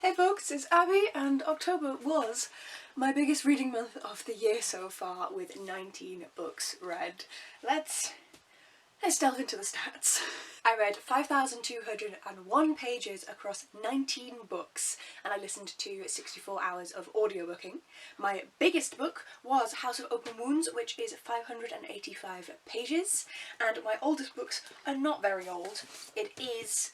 Hey folks, it's Abby, and October was my biggest reading month of the year so far with 19 books read. Let's delve into the stats. I read 5,201 pages across 19 books and I listened to 64 hours of audiobooking. My biggest book was House of Open Wounds, which is 585 pages, and my oldest books are not very old. It is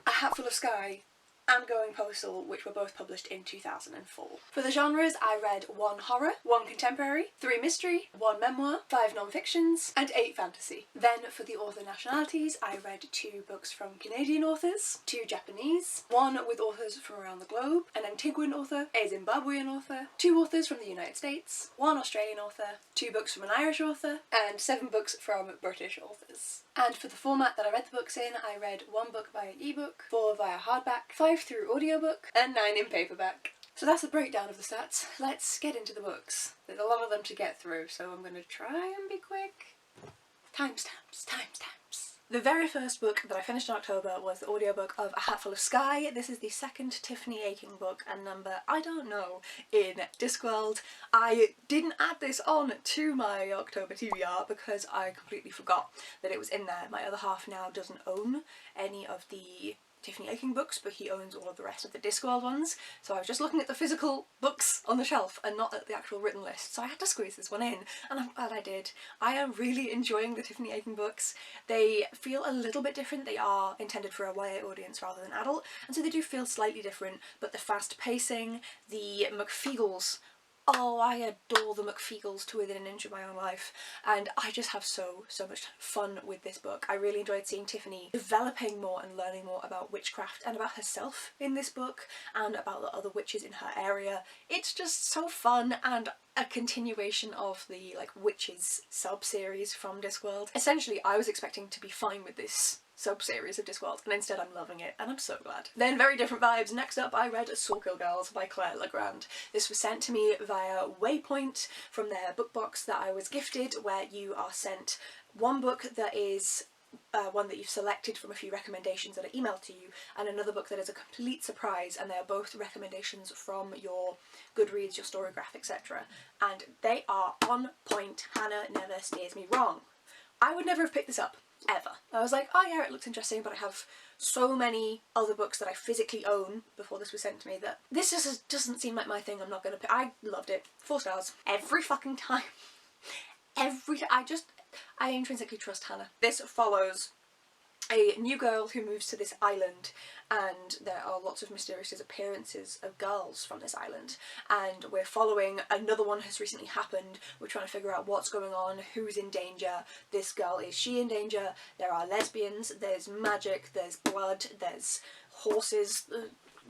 A Hatful of Sky and Going Postal, which were both published in 2004. For the genres, I read 1 horror, 1 contemporary, 3 mystery, 1 memoir, 5 non-fictions, and 8 fantasy. Then for the author nationalities, I read 2 books from Canadian authors, 2 Japanese, 1 with authors from around the globe, an Antiguan author, a Zimbabwean author, 2 authors from the United States, 1 Australian author, 2 books from an Irish author, and 7 books from British authors. And for the format that I read the books in, I read 1 book via ebook, 4 via hardback, 5 through audiobook, and 9 in paperback. So that's the breakdown of the stats. Let's get into the books. There's a lot of them to get through, so I'm going to try and be quick. Timestamps, timestamps. The very first book that I finished in October was the audiobook of A Hatful of Sky. This is the second Tiffany Aching book and number I don't know in Discworld. I didn't add this on to my October TBR because I completely forgot that it was in there. My other half now doesn't own any of the Tiffany Aching books, but he owns all of the rest of the Discworld ones, so I was just looking at the physical books on the shelf and not at the actual written list, so I had to squeeze this one in, and I'm glad I did. I am really enjoying the Tiffany Aching books. They feel a little bit different. They are intended for a YA audience rather than adult, and so they do feel slightly different, but the fast pacing, the McFeagles, oh, I adore the McFeagles to within an inch of my own life, and I just have so much fun with this book. I really enjoyed seeing Tiffany developing more and learning more about witchcraft and about herself in this book and about the other witches in her area. It's just so fun and a continuation of the witches sub-series from Discworld. Essentially, I was expecting to be fine with this sub-series of Discworld, and instead I'm loving it, and I'm so glad. Then very different vibes. Next up I read Sawkill Girls by Claire Legrand. This was sent to me via Waypoint from their book box that I was gifted, where you are sent one book that is one that you've selected from a few recommendations that are emailed to you, and another book that is a complete surprise, and they are both recommendations from your Goodreads, your Storygraph, etc. And they are on point. Hannah never steers me wrong. I would never have picked this up. Ever. I was like, oh yeah, it looks interesting, but I have so many other books that I physically own before this was sent to me that this just doesn't seem like my thing. I'm not gonna pick. I loved it. 4 stars. Every fucking time. I intrinsically trust Hannah. This follows a new girl who moves to this island, and there are lots of mysterious appearances of girls from this island, and we're following another one has recently happened. We're trying to figure out what's going on, who's in danger. This girl, is she in danger? There are lesbians, there's magic, there's blood, there's horses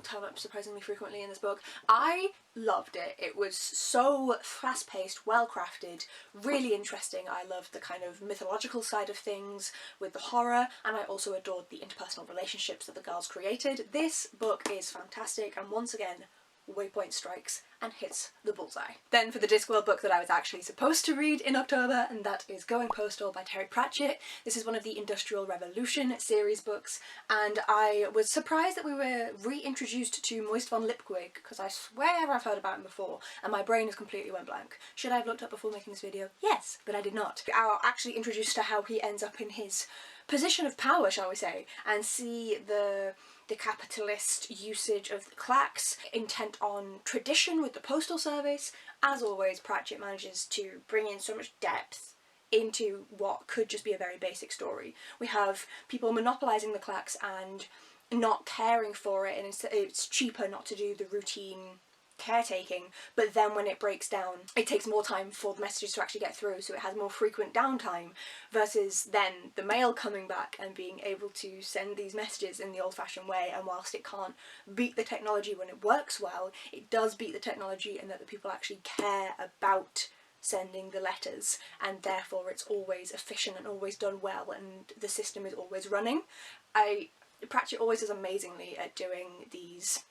turn up surprisingly frequently in this book. I loved it. It was so fast-paced, well-crafted, really interesting. I loved the kind of mythological side of things with the horror, and I also adored the interpersonal relationships that the girls created. This book is fantastic, and once again, Waypoint strikes and hits the bullseye. Then for the Discworld book that I was actually supposed to read in October, and that is Going Postal by Terry Pratchett. This is one of the Industrial Revolution series books, and I was surprised that we were reintroduced to Moist von Lipwig, because I swear I've heard about him before, and my brain has completely went blank. Should I have looked up before making this video? Yes, but I did not. I'm actually introduced to how he ends up in his position of power, shall we say, and see the capitalist usage of the clacks, intent on tradition with the postal service. As always, Pratchett manages to bring in so much depth into what could just be a very basic story. We have people monopolising the clacks and not caring for it, and it's cheaper not to do the routine caretaking, but then when it breaks down it takes more time for the messages to actually get through, so it has more frequent downtime, versus then the mail coming back and being able to send these messages in the old-fashioned way. And whilst it can't beat the technology when it works well, it does beat the technology in that the people actually care about sending the letters, and therefore it's always efficient and always done well, and the system is always running. Pratchett always does amazingly at doing these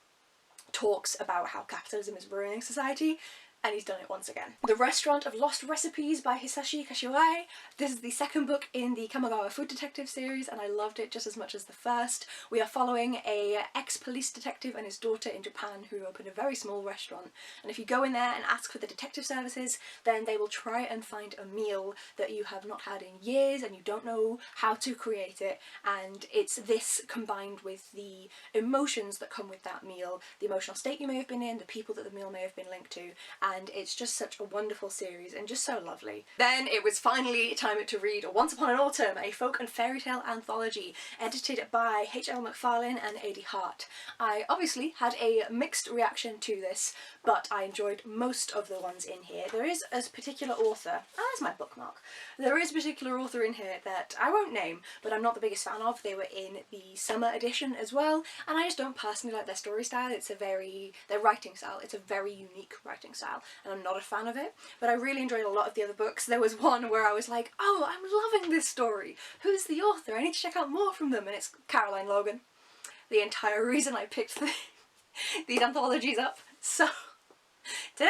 talks about how capitalism is ruining society. and he's done it once again. The Restaurant of Lost Recipes by Hisashi Kashiwai. This is the second book in the Kamigawa Food Detective series, and I loved it just as much as the first. We are following a ex-police detective and his daughter in Japan who opened a very small restaurant, and if you go in there and ask for the detective services, then they will try and find a meal that you have not had in years and you don't know how to create it, and it's this combined with the emotions that come with that meal, the emotional state you may have been in, the people that the meal may have been linked to, and it's just such a wonderful series and just so lovely. Then it was finally time to read Once Upon an Autumn, a folk and fairy tale anthology edited by H.L. Macfarlane and A.D. Hart. I obviously had a mixed reaction to this, but I enjoyed most of the ones in here. There is a particular author, there's my bookmark, there is a particular author in here that I won't name, but I'm not the biggest fan of. They were in the summer edition as well, and I just don't personally like their story style. Their writing style, it's a very unique writing style, and I'm not a fan of it, but I really enjoyed a lot of the other books. There was one where I was like, oh, I'm loving this story, who's the author? I need to check out more from them, and it's Caroline Logan. The entire reason I picked these anthologies up, so ta-da!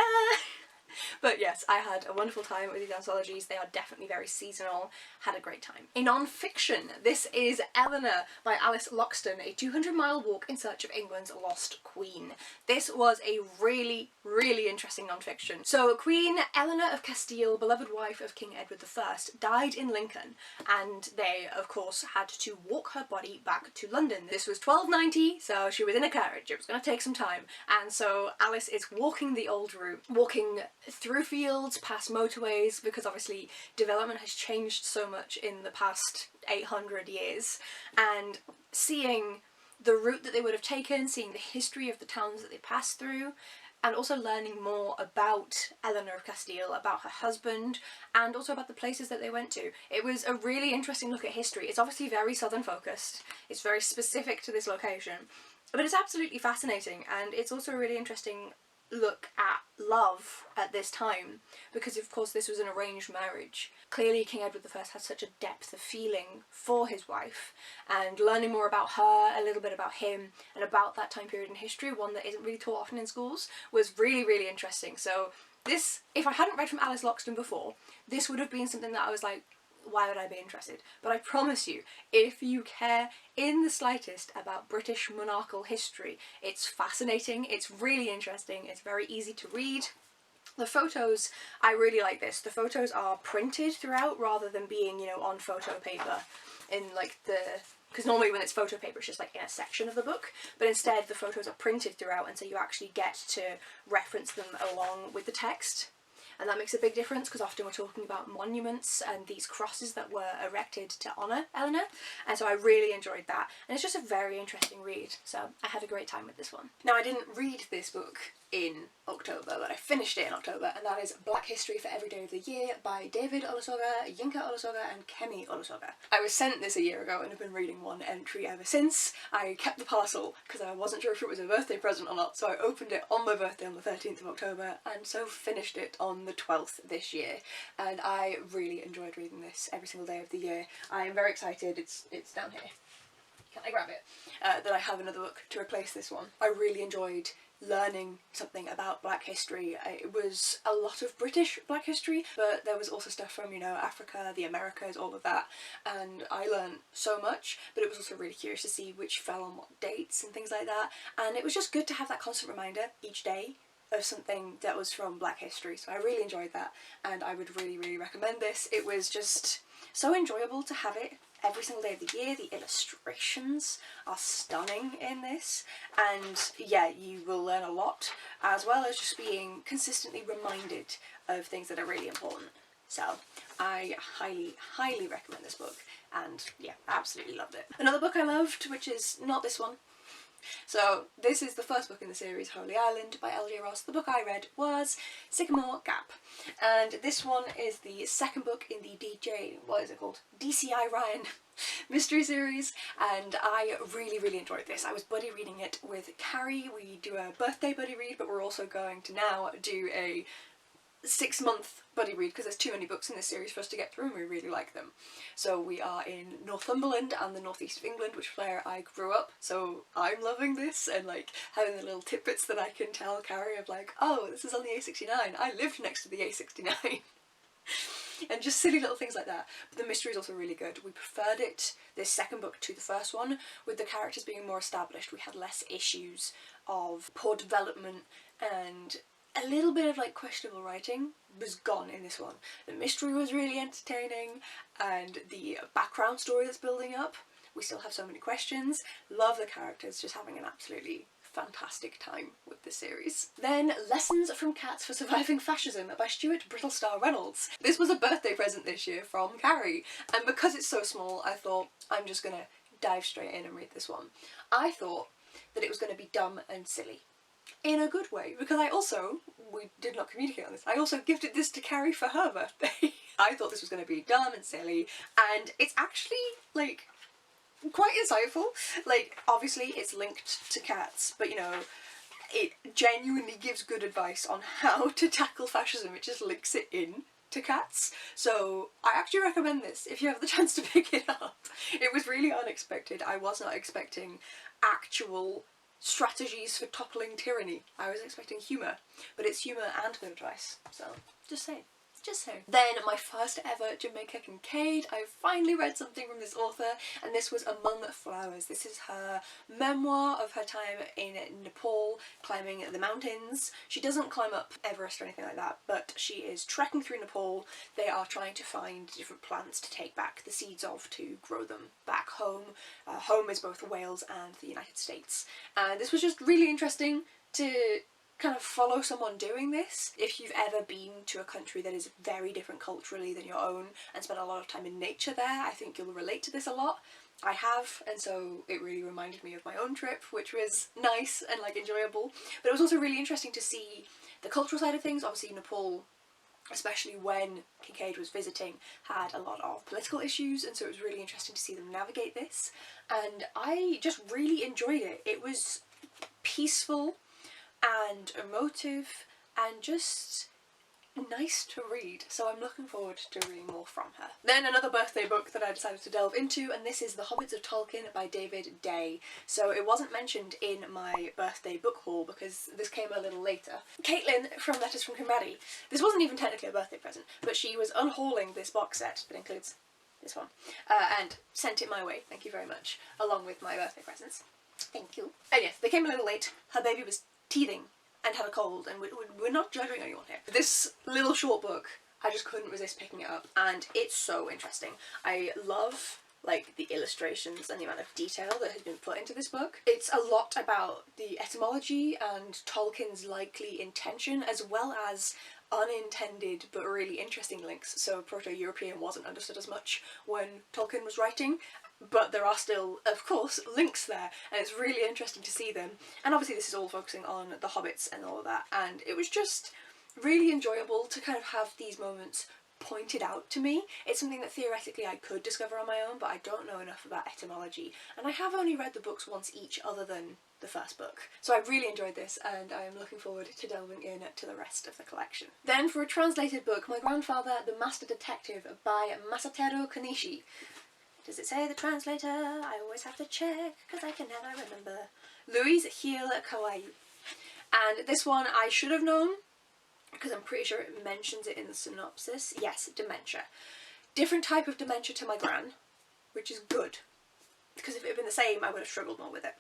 But yes, I had a wonderful time with these anthologies. They are definitely very seasonal. Had a great time. In non-fiction, this is Eleanor by Alice Loxton, a 200-mile walk in search of England's lost queen. This was a really, really interesting non-fiction. So Queen Eleanor of Castile, beloved wife of King Edward I, died in Lincoln, and they, of course, had to walk her body back to London. This was 1290, so she was in a carriage. It was going to take some time, and so Alice is walking the old route, walking through fields, past motorways, because obviously development has changed so much in the past 800 years, and seeing the route that they would have taken, seeing the history of the towns that they passed through, and also learning more about Eleanor of Castile, about her husband, and also about the places that they went to. It was a really interesting look at history. It's obviously very southern focused, it's very specific to this location, but it's absolutely fascinating, and it's also a really interesting look at love at this time, because of course this was an arranged marriage. Clearly King Edward I had such a depth of feeling for his wife, and learning more about her, a little bit about him, and about that time period in history, one that isn't really taught often in schools, was really, really interesting. So this, if I hadn't read from Alice Loxton before, this would have been something that I was like, why would I be interested? But I promise you, if you care in the slightest about British monarchical history, it's fascinating, it's really interesting, it's very easy to read. The photos, I really like this. The photos are printed throughout rather than being, you know, on photo paper in like because normally when it's photo paper it's just like in a section of the book, but instead the photos are printed throughout, and so you actually get to reference them along with the text. And that makes a big difference, because often we're talking about monuments and these crosses that were erected to honour Eleanor, and so I really enjoyed that, and it's just a very interesting read, so I had a great time with this one. Now, I didn't read this book in October, but I finished it in October, and that is Black History for Every Day of the Year by David Olusoga, Yinka Olusoga and Kemi Olusoga. I was sent this a year ago and have been reading one entry ever since. I kept the parcel because I wasn't sure if it was a birthday present or not, so I opened it on my birthday on the 13th of October, and so finished it on the 12th this year, and I really enjoyed reading this every single day of the year. I am very excited, it's down here, can I grab it, that I have another book to replace this one. I really enjoyed learning something about Black history. It was a lot of British Black history, but there was also stuff from, you know, Africa, the Americas, all of that, and I learned so much, but it was also really curious to see which fell on what dates and things like that, and it was just good to have that constant reminder each day of something that was from Black history, so I really enjoyed that, and I would really, really recommend this. It was just so enjoyable to have it every single day of the year. The illustrations are stunning in this, and yeah, you will learn a lot, as well as just being consistently reminded of things that are really important. So I highly, highly recommend this book, and yeah, absolutely loved it. Another book I loved, which is not this one. So this is the first book in the series, Holy Island by L.J. Ross. The book I read was Sycamore Gap, and this one is the second book in the DCI Ryan mystery series, and I really, really enjoyed this. I was buddy reading it with Carrie. We do a birthday buddy read, but we're also going to now do a 6-month buddy read because there's too many books in this series for us to get through and we really like them. So we are in Northumberland and the northeast of England, which is where I grew up, so I'm loving this and like having the little tidbits that I can tell Carrie of like, oh, this is on the A69, I lived next to the A69. And just silly little things like that. But the mystery is also really good. We preferred it, this second book, to the first one, with the characters being more established. We had less issues of poor development, and a little bit of like questionable writing was gone in this one. The mystery was really entertaining, and the background story that's building up, we still have so many questions. Love the characters, just having an absolutely fantastic time with the series. Then Lessons from Cats for Surviving Fascism by Stewart Brittlestar Reynolds. This was a birthday present this year from Carrie, and because it's so small I thought I'm just gonna dive straight in and read this one. I thought that it was going to be dumb and silly. In a good way, because we did not communicate on this, I also gifted this to Carrie for her birthday. I thought this was going to be dumb and silly, and it's actually, like, quite insightful. Like, obviously it's linked to cats, but you know, it genuinely gives good advice on how to tackle fascism. It just links it in to cats. So I actually recommend this if you have the chance to pick it up. It was really unexpected. I was not expecting actual strategies for toppling tyranny. I was expecting humour, but it's humour and good advice, so just saying. Just so. Then my first ever Jamaica Kincaid. I finally read something from this author, and this was Among Flowers. This is her memoir of her time in Nepal climbing the mountains. She doesn't climb up Everest or anything like that, but she is trekking through Nepal. They are trying to find different plants to take back the seeds of to grow them back home. Home is both Wales and the United States. And this was just really interesting to kind of follow someone doing this. If you've ever been to a country that is very different culturally than your own and spent a lot of time in nature there, I think you'll relate to this a lot. I have, and so it really reminded me of my own trip, which was nice and like enjoyable. But it was also really interesting to see the cultural side of things. Obviously Nepal, especially when Kincaid was visiting, had a lot of political issues, and so it was really interesting to see them navigate this. And I just really enjoyed it. It was peaceful and emotive and just nice to read, so I'm looking forward to reading more from her. Then another birthday book that I decided to delve into, and this is The Hobbits of Tolkien by David Day. So it wasn't mentioned in my birthday book haul because this came a little later. Caitlin from Letters from Kinbaddy. This wasn't even technically a birthday present, but she was unhauling this box set that includes this one, and sent it my way, thank you very much, along with my birthday presents. Thank you. And yes, they came a little late. Her baby was teething and had a cold, and we're not judging anyone here. This little short book, I just couldn't resist picking it up, and it's so interesting. I love like the illustrations and the amount of detail that has been put into this book. It's a lot about the etymology and Tolkien's likely intention, as well as unintended but really interesting links. So Proto-European wasn't understood as much when Tolkien was writing, but there are still, of course, links there, and it's really interesting to see them. And obviously this is all focusing on the Hobbits and all of that, and it was just really enjoyable to kind of have these moments pointed out to me. It's something that theoretically I could discover on my own, but I don't know enough about etymology, and I have only read the books once each other than the first book. So I really enjoyed this, and I am looking forward to delving in to the rest of the collection. Then for a translated book, My Grandfather, the Master Detective by Masateru Konishi. Does it say the translator? I always have to check because I can never remember. Louise Heel Kawaii. And this one I should have known because I'm pretty sure it mentions it in the synopsis. Yes, dementia. Different type of dementia to my gran, which is good, because if it had been the same I would have struggled more with it.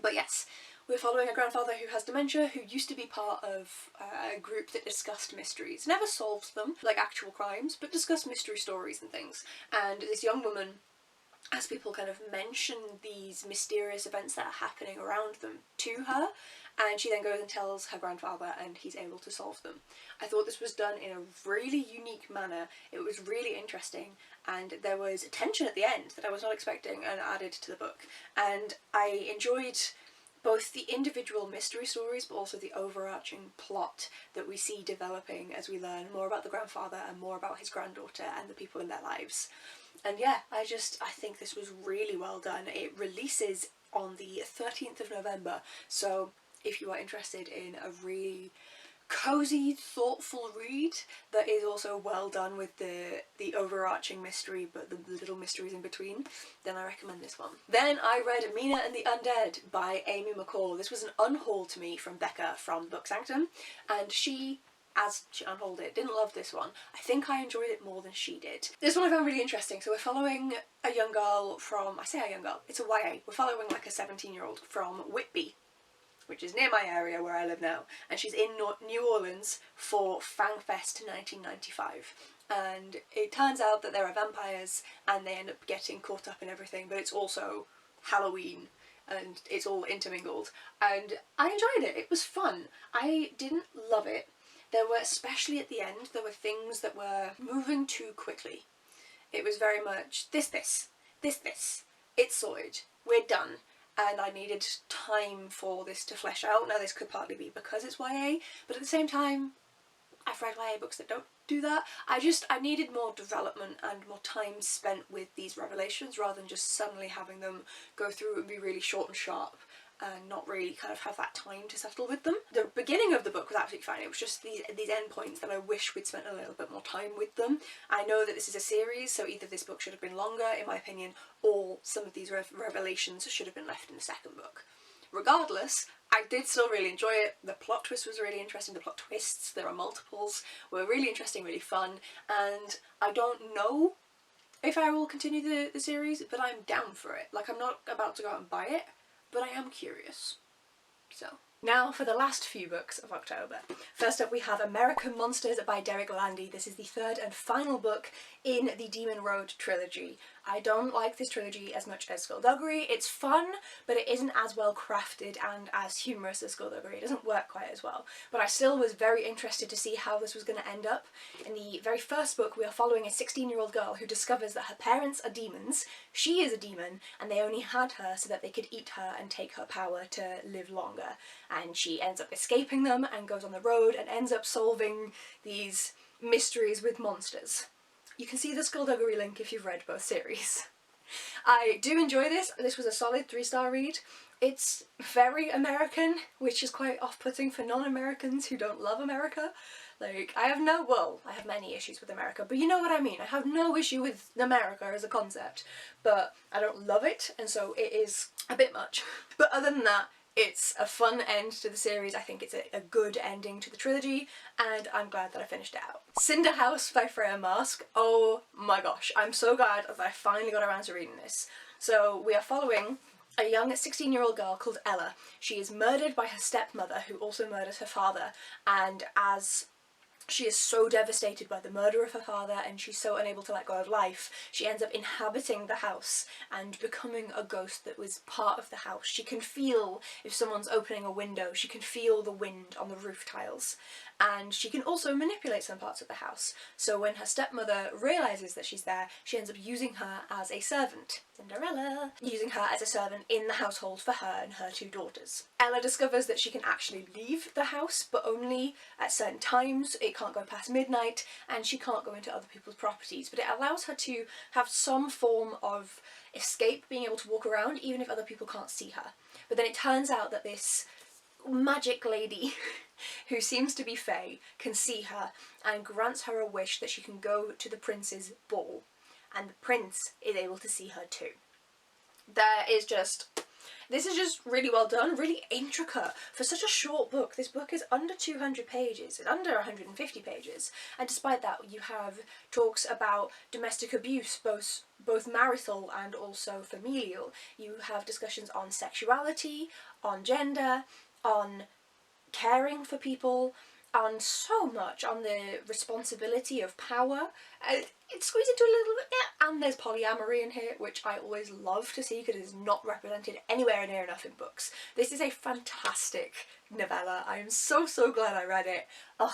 But yes, we're following a grandfather who has dementia, who used to be part of a group that discussed mysteries. Never solved them, like actual crimes, but discussed mystery stories and things. And this young woman, as people kind of mention these mysterious events that are happening around them to her, and she then goes and tells her grandfather, and he's able to solve them. I thought this was done in a really unique manner. It was really interesting, and there was tension at the end that I was not expecting and added to the book. And I enjoyed both the individual mystery stories, but also the overarching plot that we see developing as we learn more about the grandfather and more about his granddaughter and the people in their lives. And yeah, I think this was really well done. It releases on the 13th of November, so if you are interested in a really cozy, thoughtful read that is also well done with the overarching mystery but the little mysteries in between, then I recommend this one. Then I read Mina and the Undead by Amy McCaw. This was an unhaul to me from Becca from Book Sanctum, and she, as she unhauled it, didn't love this one. I think I enjoyed it more than she did. This one I found really interesting. So we're following a young girl from, I say a young girl, it's a YA. We're following like a 17-year-old from Whitby, which is near my area where I live now, and she's in New Orleans for FangFest 1995. And it turns out that there are vampires and they end up getting caught up in everything, but it's also Halloween and it's all intermingled. And I enjoyed it. It was fun. I didn't love it. There were, especially at the end, there were things that were moving too quickly. It was very much this, it's sorted, we're done. And I needed time for this to flesh out. Now this could partly be because it's YA, but at the same time, I've read YA books that don't do that. I needed more development and more time spent with these revelations rather than just suddenly having them go through and be really short and sharp and not really kind of have that time to settle with them. The beginning of the book was absolutely fine. It was just these endpoints that I wish we'd spent a little bit more time with them. I know that this is a series, so either this book should have been longer, in my opinion, or some of these revelations should have been left in the second book. Regardless, I did still really enjoy it. The plot twist was really interesting. The plot twists, there are multiples, were really interesting, really fun, and I don't know if I will continue the series, but I'm down for it. Like, I'm not about to go out and buy it, but I am curious. So, now for the last few books of October. First up we have American Monsters by Derek Landy. This is the third and final book in the Demon Road trilogy. I don't like this trilogy as much as Skullduggery. It's fun, but it isn't as well crafted and as humorous as Skullduggery. It doesn't work quite as well. But I still was very interested to see how this was going to end up. In the very first book, we are following a 16-year-old girl who discovers that her parents are demons, she is a demon, and they only had her so that they could eat her and take her power to live longer. And she ends up escaping them and goes on the road and ends up solving these mysteries with monsters. You can see the Skullduggery link if you've read both series. I do enjoy this. This was a solid 3-star read. It's very American, which is quite off-putting for non-Americans who don't love America. Like, I have many issues with America, but you know what I mean. I have no issue with America as a concept, but I don't love it, and so it is a bit much. But other than that, it's a fun end to the series. I think it's a good ending to the trilogy, and I'm glad that I finished it out. Cinder House by Freya Markse. Oh my gosh, I'm so glad that I finally got around to reading this. So we are following a young 16-year-old girl called Ella. She is murdered by her stepmother, who also murders her father, and as she is so devastated by the murder of her father and she's so unable to let go of life, she ends up inhabiting the house and becoming a ghost that was part of the house. She can feel if someone's opening a window, she can feel the wind on the roof tiles, and she can also manipulate some parts of the house. So when her stepmother realises that she's there, she ends up using her as a servant. Cinderella! Using her as a servant in the household for her and her 2 daughters. Ella discovers that she can actually leave the house, but only at certain times. It can't go past midnight, and she can't go into other people's properties, but it allows her to have some form of escape, being able to walk around even if other people can't see her. But then it turns out that this magic lady who seems to be Fae can see her and grants her a wish that she can go to the prince's ball, and the prince is able to see her too. This is just really well done, really intricate. For such a short book, this book is under 200 pages, it's under 150 pages, and despite that you have talks about domestic abuse, both marital and also familial. You have discussions on sexuality, on gender, on caring for people, on so much, on the responsibility of power. It's squeezed into a little bit, yeah, and there's polyamory in here, which I always love to see because it is not represented anywhere near enough in books. This is a fantastic novella. I am so glad I read it. Ugh,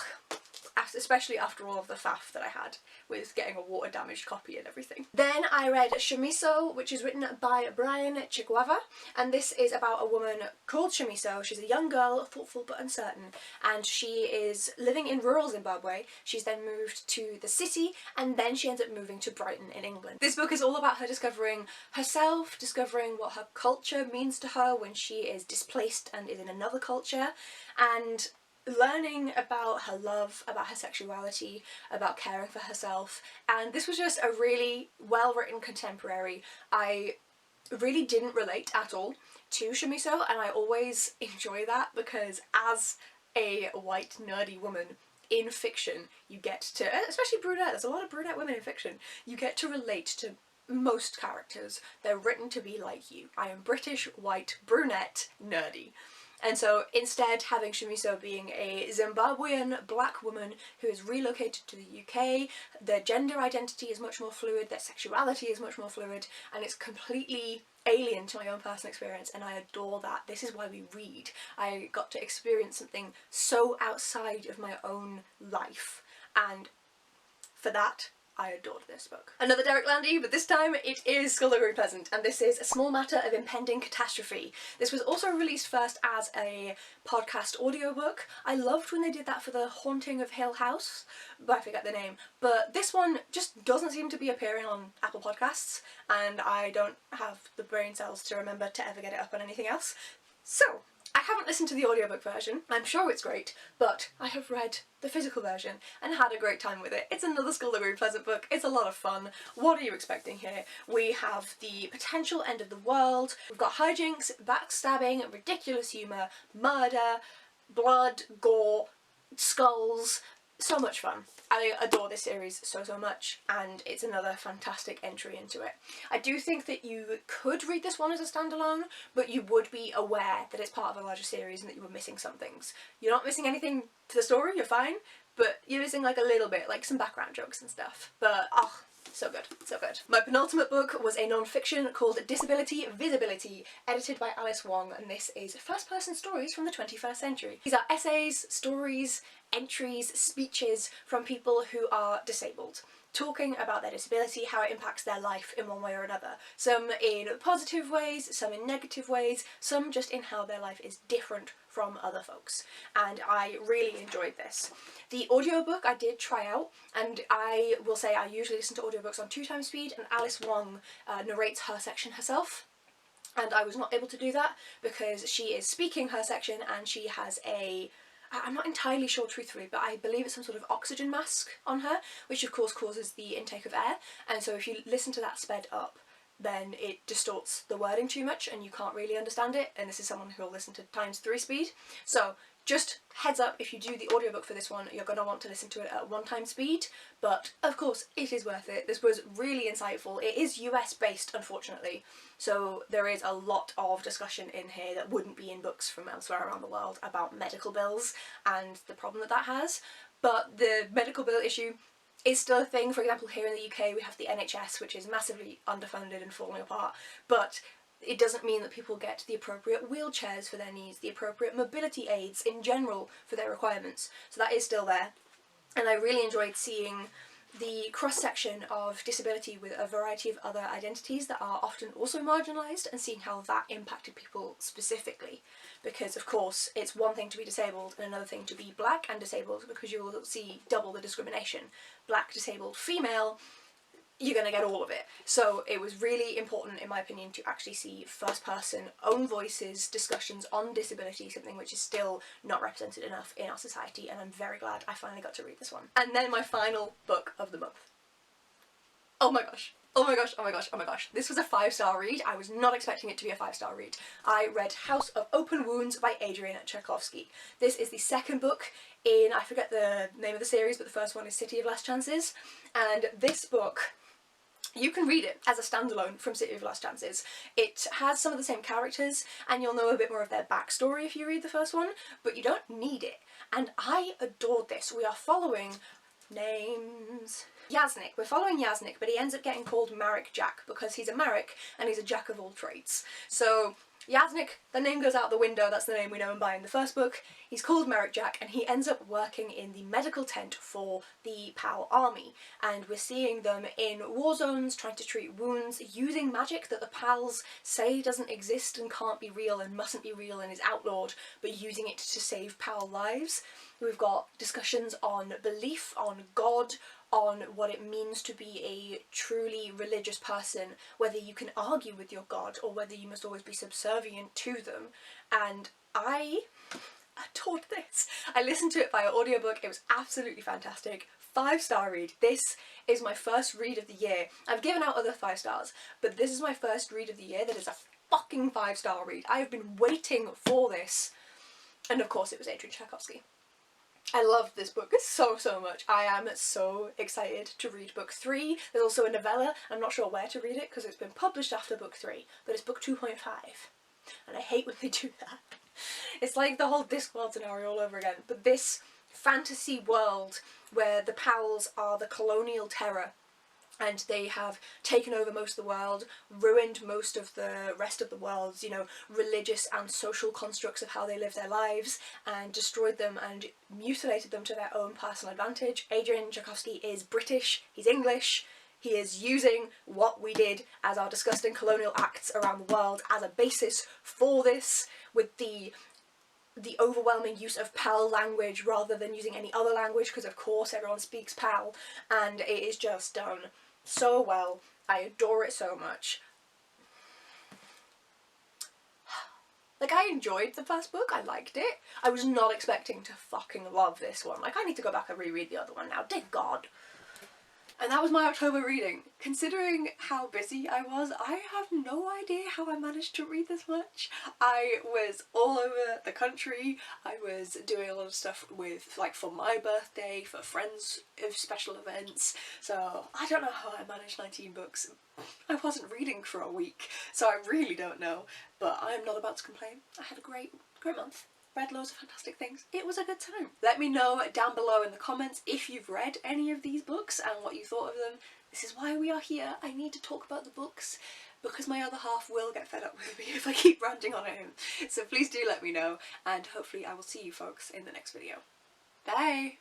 especially after all of the faff that I had with getting a water damaged copy and everything. Then I read Shamiso, which is written by Brian Chikwava, and this is about a woman called Shamiso. She's a young girl, thoughtful but uncertain, and she is living in rural Zimbabwe. She's then moved to the city, and then she ends up moving to Brighton in England. This book is all about her discovering herself, discovering what her culture means to her when she is displaced and is in another culture, and learning about her love, about her sexuality, about caring for herself, and this was just a really well written contemporary. I really didn't relate at all to Shamiso, and I always enjoy that because as a white nerdy woman in fiction, you get to, especially brunette, there's a lot of brunette women in fiction, you get to relate to most characters. They're written to be like you. I am British, white, brunette, nerdy. And so instead, having Shamiso being a Zimbabwean black woman who is relocated to the UK, their gender identity is much more fluid, their sexuality is much more fluid, and it's completely alien to my own personal experience, and I adore that. This is why we read. I got to experience something so outside of my own life, and for that, I adored this book. Another Derek Landy, but this time it is Skullduggery Pleasant, and this is A Small Matter of Impending Catastrophe. This was also released first as a podcast audiobook. I loved when they did that for The Haunting of Hill House, but I forget the name. But this one just doesn't seem to be appearing on Apple Podcasts, and I don't have the brain cells to remember to ever get it up on anything else. So, I haven't listened to the audiobook version. I'm sure it's great, but I have read the physical version and had a great time with it. It's another Skullduggery Pleasant book. It's a lot of fun. What are you expecting here? We have the potential end of the world. We've got hijinks, backstabbing, ridiculous humour, murder, blood, gore, skulls. So much fun. I adore this series so much, and it's another fantastic entry into it. I do think that you could read this one as a standalone, but you would be aware that it's part of a larger series and that you were missing some things. You're not missing anything to the story, you're fine, but you're missing like a little bit, like some background jokes and stuff. But oh, so good, so good. My penultimate book was a non-fiction called Disability Visibility, edited by Alice Wong, and this is first-person stories from the 21st century. These are essays, stories, entries, speeches from people who are disabled, talking about their disability, how it impacts their life in one way or another. Some in positive ways, some in negative ways, some just in how their life is different from other folks. And I really enjoyed this. The audiobook I did try out, and I will say I usually listen to audiobooks on 2x speed, and Alice Wong narrates her section herself. And I was not able to do that because she is speaking her section and she has a, I'm not entirely sure truthfully, but I believe it's some sort of oxygen mask on her, which of course causes the intake of air, and so if you listen to that sped up, then it distorts the wording too much and you can't really understand it, and this is someone who will listen to ×3 speed. So just heads up, if you do the audiobook for this one, you're going to want to listen to it at 1x speed, but of course it is worth it. This was really insightful. It is US based, unfortunately, so there is a lot of discussion in here that wouldn't be in books from elsewhere around the world about medical bills and the problem that that has, but the medical bill issue is still a thing. For example, here in the UK we have the NHS, which is massively underfunded and falling apart, but it doesn't mean that people get the appropriate wheelchairs for their needs, the appropriate mobility aids in general for their requirements. So that is still there. And I really enjoyed seeing the cross-section of disability with a variety of other identities that are often also marginalised, and seeing how that impacted people specifically. Because of course it's one thing to be disabled and another thing to be black and disabled, because you will see double the discrimination. Black, disabled, female, you're going to get all of it. So it was really important, in my opinion, to actually see first-person, own voices, discussions on disability, something which is still not represented enough in our society, and I'm very glad I finally got to read this one. And then my final book of the month. Oh my gosh. Oh my gosh, oh my gosh, oh my gosh. This was a 5-star read. I was not expecting it to be a 5-star read. I read House of Open Wounds by Adrian Tchaikovsky. This is the second book in, I forget the name of the series, but the first one is City of Last Chances. And this book, you can read it as a standalone from City of Last Chances. It has some of the same characters, and you'll know a bit more of their backstory if you read the first one, but you don't need it. And I adored this. We are following names. Yasnik. We're following Yasnik, but he ends up getting called Marek Jack because he's a Marek and he's a jack of all trades. So Yasnik, the name goes out the window, that's the name we know him by in the first book. He's called Marek Jack, and he ends up working in the medical tent for the POW army, and we're seeing them in war zones trying to treat wounds using magic that the PALs say doesn't exist and can't be real and mustn't be real and is outlawed, but using it to save POW lives. We've got discussions on belief, on God, on what it means to be a truly religious person, whether you can argue with your God or whether you must always be subservient to them, and I adored this. I listened to it via audiobook. It was absolutely fantastic. 5-star read. This is my first read of the year. I've given out other 5 stars, but this is my first read of the year that is a fucking 5-star read. I have been waiting for this. And of course it was Adrian Tchaikovsky. I loved this book so much. I am so excited to read book 3. There's also a novella. I'm not sure where to read it because it's been published after book 3, but it's book 2.5. And I hate when they do that. It's like the whole Discworld scenario all over again, but this fantasy world where the Powells are the colonial terror and they have taken over most of the world, ruined most of the rest of the world's, you know, religious and social constructs of how they live their lives, and destroyed them and mutilated them to their own personal advantage. Adrian Tchaikovsky is British, he's English, he is using what we did as our disgusting colonial acts around the world as a basis for this, with the overwhelming use of Pal language rather than using any other language, because of course everyone speaks Pal, and it is just done so well. I adore it so much. Like, I enjoyed the first book, I liked it. I was not expecting to fucking love this one. Like, I need to go back and reread the other one now, dear God. And that was my October reading. Considering how busy I was, I have no idea how I managed to read this much. I was all over the country. I was doing a lot of stuff with, like, for my birthday, for friends of special events. So I don't know how I managed 19 books. I wasn't reading for a week, so I really don't know. But I am not about to complain. I had a great month. Read loads of fantastic things. It was a good time. Let me know down below in the comments if you've read any of these books and what you thought of them. This is why we are here. I need to talk about the books because my other half will get fed up with me if I keep ranting on him. So please do let me know, and hopefully I will see you folks in the next video. Bye!